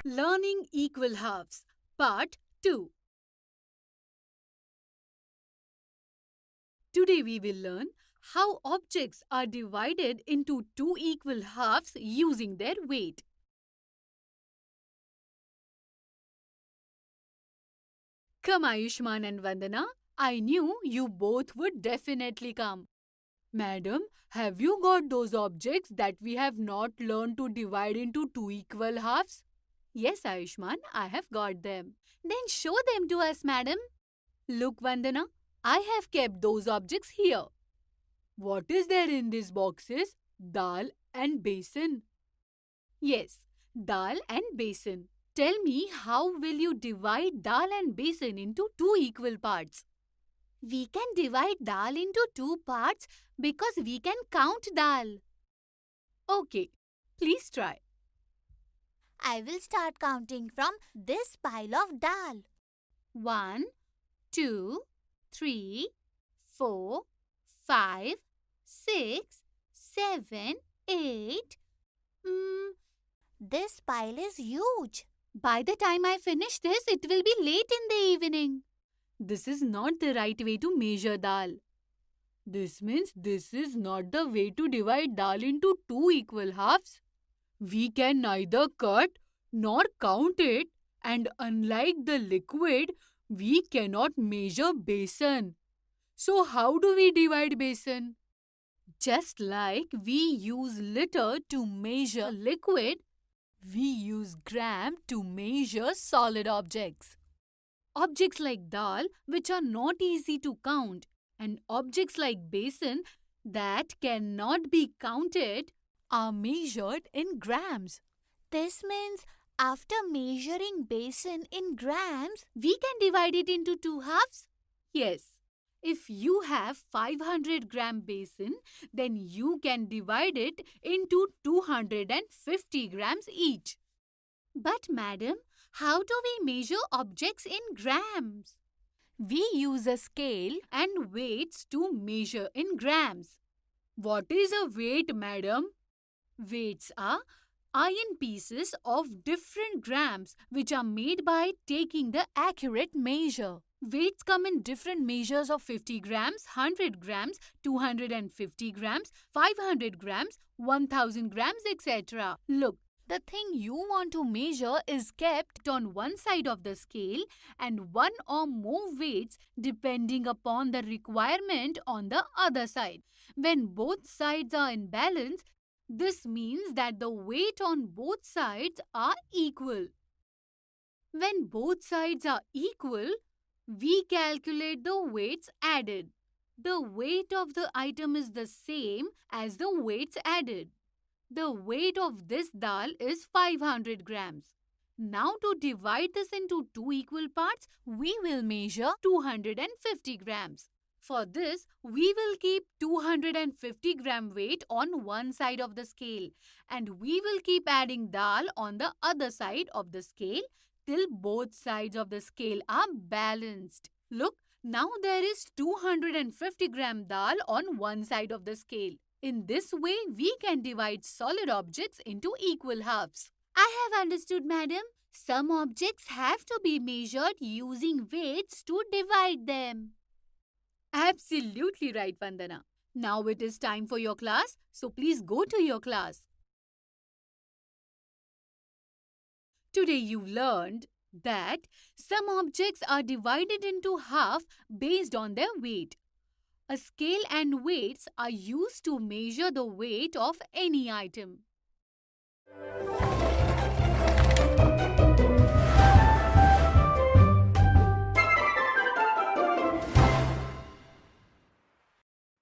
Learning Equal Halves, Part 2. Today we will learn how objects are divided into two equal halves using their weight. Come Ayushman and Vandana, I knew you both would definitely come. Madam, have you got those objects that we have not learned to divide into two equal halves? Yes, Ayushman, I have got them. Then show them to us, madam. Look, Vandana, I have kept those objects here. What is there in these boxes? Dal and basin. Yes, dal and basin. Tell me, how will you divide dal and basin into two equal parts? We can divide dal into two parts because we can count dal. Okay, please try. I will start counting from this pile of dal. 1, 2, 3, 4, 5, 6, 7, 8. This pile is huge. By the time I finish this, it will be late in the evening. This is not the right way to measure dal. This means this is not the way to divide dal into two equal halves. We can neither cut nor count it, and unlike the liquid, we cannot measure basin. So how do we divide basin? Just like we use liter to measure liquid, we use gram to measure solid objects. Objects like dal, which are not easy to count, and objects like basin that cannot be counted, are measured in grams. This means after measuring basin in grams, We can divide it into two halves? Yes. If you have 500-gram basin, then you can divide it into 250 grams each. But madam, how do we measure objects in grams? We use a scale and weights to measure in grams. What is a weight, madam? Weights are iron pieces of different grams which are made by taking the accurate measure. Weights come in different measures of 50 grams, 100 grams, 250 grams, 500 grams, 1000 grams, etc. Look, the thing you want to measure is kept on one side of the scale and one or more weights depending upon the requirement on the other side. When both sides are in balance, this means that the weight on both sides are equal. When both sides are equal, we calculate the weights added. The weight of the item is the same as the weights added. The weight of this dal is 500 grams. Now to divide this into two equal parts, we will measure 250 grams. For this, we will keep 250 gram weight on one side of the scale and we will keep adding dal on the other side of the scale till both sides of the scale are balanced. Look, now there is 250 gram dal on one side of the scale. In this way, we can divide solid objects into equal halves. I have understood, madam. Some objects have to be measured using weights to divide them. Absolutely right, Vandana. Now it is time for your class, so please go to your class. Today you learned that some objects are divided into half based on their weight. A scale and weights are used to measure the weight of any item.